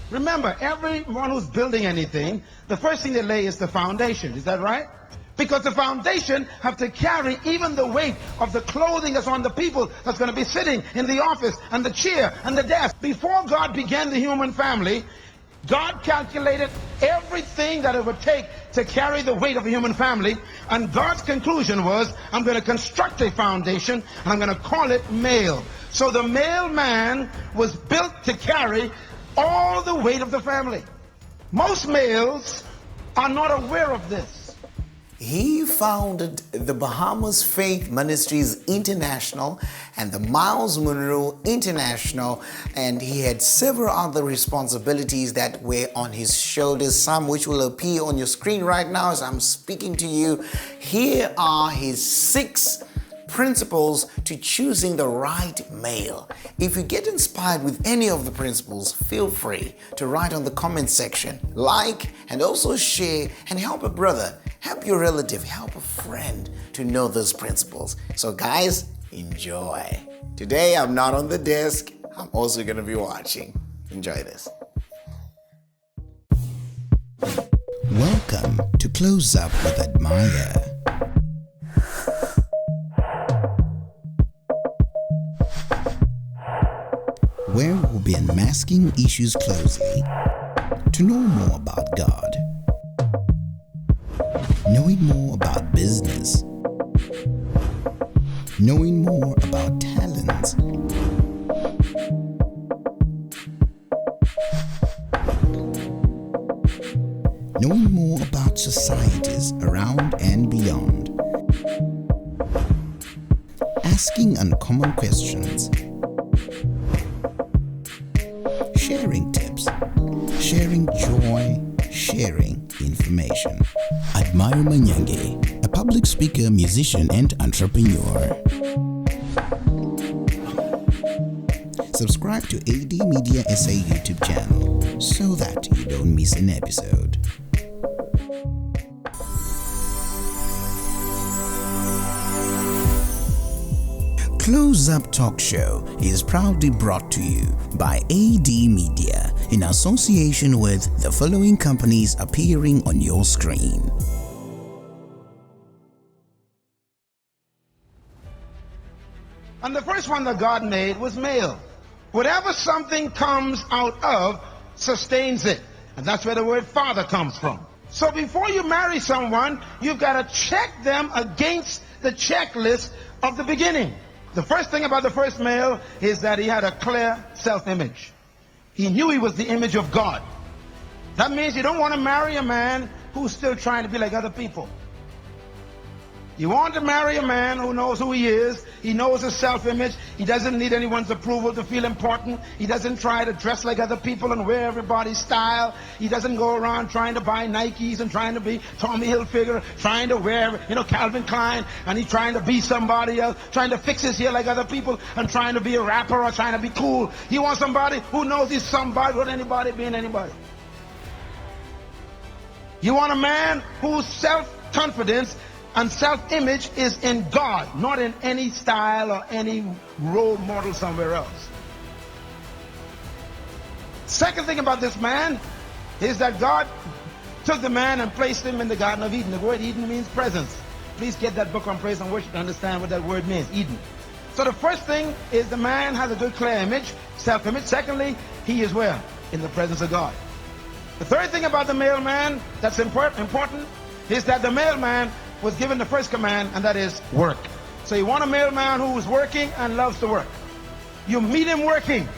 Remember, everyone who's building anything, the first thing they lay is the foundation. Is that right? Because the foundation have to carry even the weight of the clothing that's on the people that's going to be sitting in the office and the chair and the desk. Before God began the human family, God calculated everything that it would take to carry the weight of a human family, and God's conclusion was, I'm going to construct a foundation and I'm going to call it male. So the male man was built to carry all the weight of the family. Most males are not aware of this. He founded the Bahamas Faith Ministries International and the Myles Munroe International, and he had several other responsibilities that were on his shoulders, some which will appear on your screen right now as I'm speaking to you. Here are his 6 principles to choosing the right male. If you get inspired with any of the principles, feel free to write on the comment section, like, and also share, and help a brother, help your relative, help a friend to know those principles. So guys, enjoy. Today I'm not on the desk, I'm also going to be watching. Enjoy this. Welcome to Close Up with Admire. Where we'll be unmasking issues closely to know more about God, knowing more about business, knowing more about talents, knowing more about societies around and beyond, asking uncommon questions, sharing tips, sharing joy, sharing information. Admire Manyange, a public speaker, musician, and entrepreneur. Subscribe to AD Media SA YouTube channel so that you don't miss an episode. Close Up Talk Show is proudly brought to you by AD Media in association with the following companies appearing on your screen. And the first one that God made was male. Whatever something comes out of sustains it. And that's where the word father comes from. So before you marry someone, you've got to check them against the checklist of the beginning. The first thing about the first male is that he had a clear self-image. He knew he was the image of God. That means you don't want to marry a man who's still trying to be like other people. You want to marry a man who knows who he is. He knows his self-image. He doesn't need anyone's approval to feel important. He doesn't try to dress like other people and wear everybody's style. He doesn't go around trying to buy Nikes and trying to be Tommy Hilfiger, trying to wear, Calvin Klein, and he's trying to be somebody else, trying to fix his hair like other people, and trying to be a rapper or trying to be cool. He wants somebody who knows he's somebody without anybody being anybody. You want a man whose self-confidence and self-image is in God, not in any style or any role model somewhere else. Second thing about this man is that God took the man and placed him in the Garden of Eden. The word Eden means presence. Please get that book on praise and worship to understand what that word means, Eden. So the first thing is the man has a good clear image, self-image. Secondly, he is where? In the presence of God. The third thing about the male man that's important is that the male man was given the first command, and that is work. So you want a male man who is working and loves to work. You meet him working.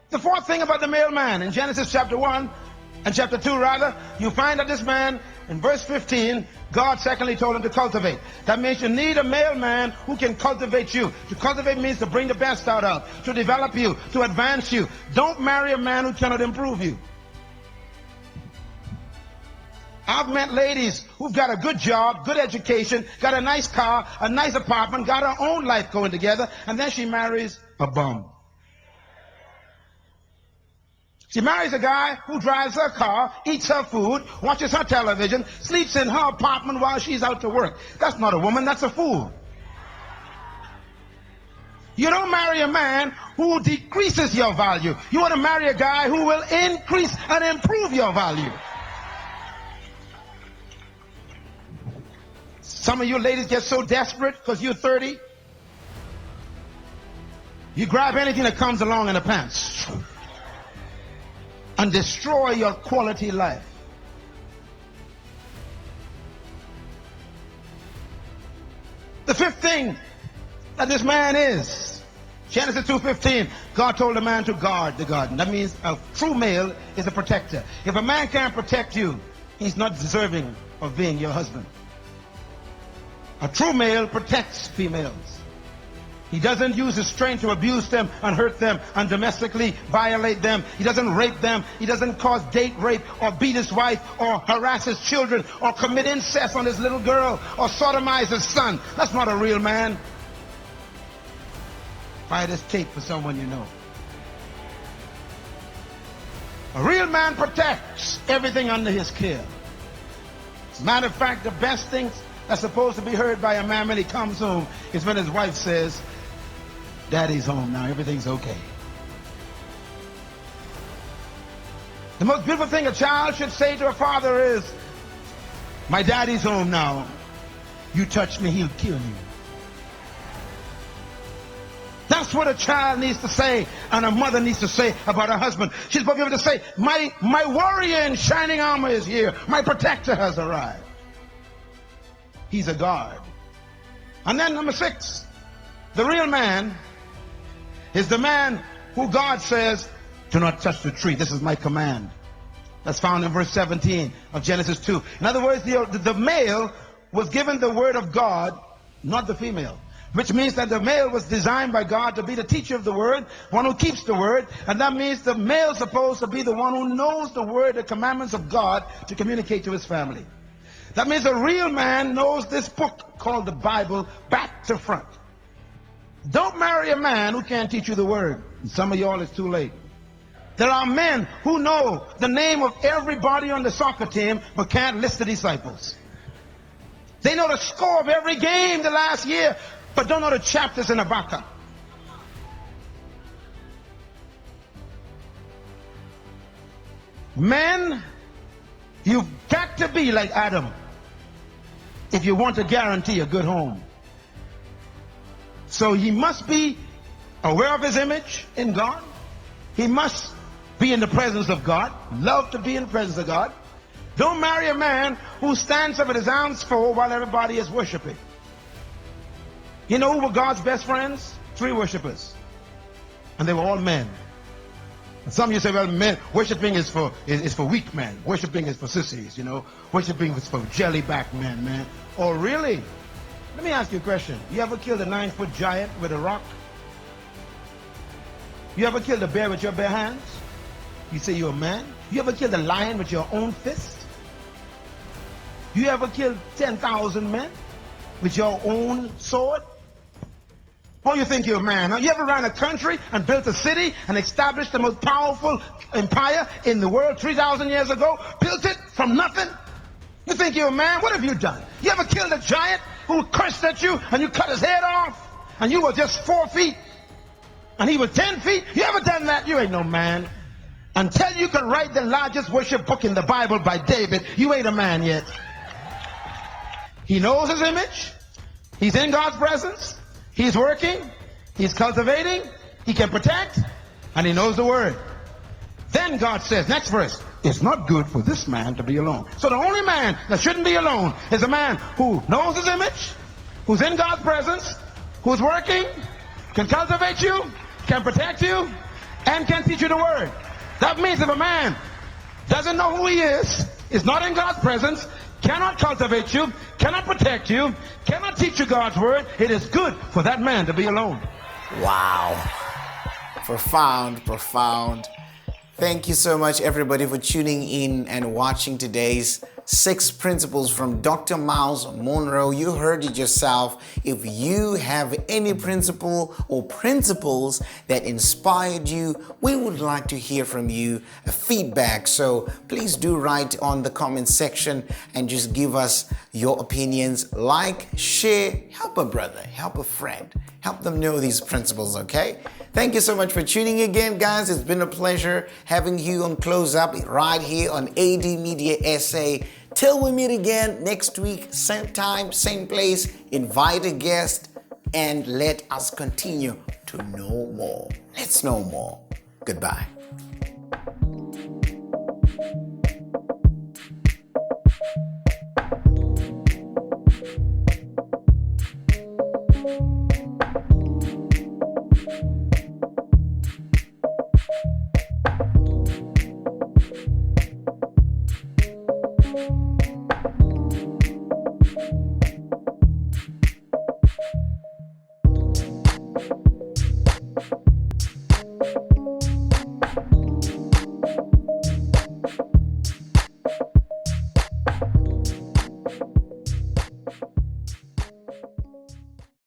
The fourth thing about the male man, in Genesis chapter 1 and chapter 2 rather, you find that this man, in verse 15, God secondly told him to cultivate. That means you need a male man who can cultivate you. To cultivate means to bring the best out of, to develop you, to advance you. Don't marry a man who cannot improve you. I've met ladies who've got a good job, good education, got a nice car, a nice apartment, got her own life going together, and then she marries a bum. She marries a guy who drives her car, eats her food, watches her television, sleeps in her apartment while she's out to work. That's not a woman, that's a fool. You don't marry a man who decreases your value. You want to marry a guy who will increase and improve your value. Some of you ladies get so desperate because you're 30. You grab anything that comes along in the pants and destroy your quality life. The fifth thing that this man is, Genesis 2:15, God told the man to guard the garden. That means a true male is a protector. If a man can't protect you, he's not deserving of being your husband. A true male protects females. He doesn't use his strength to abuse them and hurt them and domestically violate them. He doesn't rape them. He doesn't cause date rape or beat his wife or harass his children or commit incest on his little girl or sodomize his son. That's not a real man. Buy this tape for someone you know. A real man protects everything under his care. As a matter of fact, the best things that's supposed to be heard by a man when he comes home is when his wife says, "Daddy's home now, everything's okay." The most beautiful thing a child should say to a father is, "My daddy's home now. You touch me, he'll kill you." That's what a child needs to say and a mother needs to say about her husband. She's supposed to be able to say, my warrior in shining armor is here. My protector has arrived. He's a guard. And then number 6, the real man is the man who God says, "Do not touch the tree. This is my command." That's found in verse 17 of Genesis 2. In other words, the male was given the word of God, not the female. Which means that the male was designed by God to be the teacher of the word, one who keeps the word. And that means the male is supposed to be the one who knows the word, the commandments of God, to communicate to his family. That means a real man knows this book called the Bible back to front. Don't marry a man who can't teach you the word. And some of y'all, it's too late. There are men who know the name of everybody on the soccer team but can't list the disciples. They know the score of every game the last year but don't know the chapters in Habakkuk. Men, you've got to be like Adam if you want to guarantee a good home. So he must be aware of his image in God. He must be in the presence of God. Love to be in the presence of God. Don't marry a man who stands up with his arms full while everybody is worshiping. You know who were God's best friends? 3 worshipers. And they were all men. And some of you say, well, men, worshiping is for weak men. Worshiping is for sissies, you know. Worshiping is for jellyback men, man. Oh, really? Let me ask you a question. You ever killed a 9-foot giant with a rock? You ever killed a bear with your bare hands? You say you're a man? You ever killed a lion with your own fist? You ever killed 10,000 men with your own sword? Oh, you think you're a man, huh? You ever ran a country and built a city and established the most powerful empire in the world 3,000 years ago? Built it from nothing? You think you're a man? What have you done? You ever killed a giant who cursed at you and you cut his head off and you were just 4 feet and he was 10 feet? You ever done that? You ain't no man. Until you can write the largest worship book in the Bible by David, you ain't a man yet. He knows his image. He's in God's presence. He's working. He's cultivating. He can protect. And he knows the word. Then God says, next verse, it's not good for this man to be alone. So the only man that shouldn't be alone is a man who knows his image, who's in God's presence, who's working, can cultivate you, can protect you, and can teach you the word. That means if a man doesn't know who he is not in God's presence, cannot cultivate you, cannot protect you, cannot teach you God's word, it is good for that man to be alone. Wow. Profound, profound. Thank you so much, everybody, for tuning in and watching today's 6 principles from Dr. Myles Munroe. You heard it yourself. If you have any principle or principles that inspired you, we would like to hear from you, feedback. So please do write on the comment section and just give us your opinions. Like, share, help a brother, help a friend, help help them know these principles, okay? Thank you so much for tuning in again, guys. It's been a pleasure having you on Close Up right here on AD Media SA. Till we meet again next week, same time, same place. Invite a guest and let us continue to know more. Let's know more. Goodbye.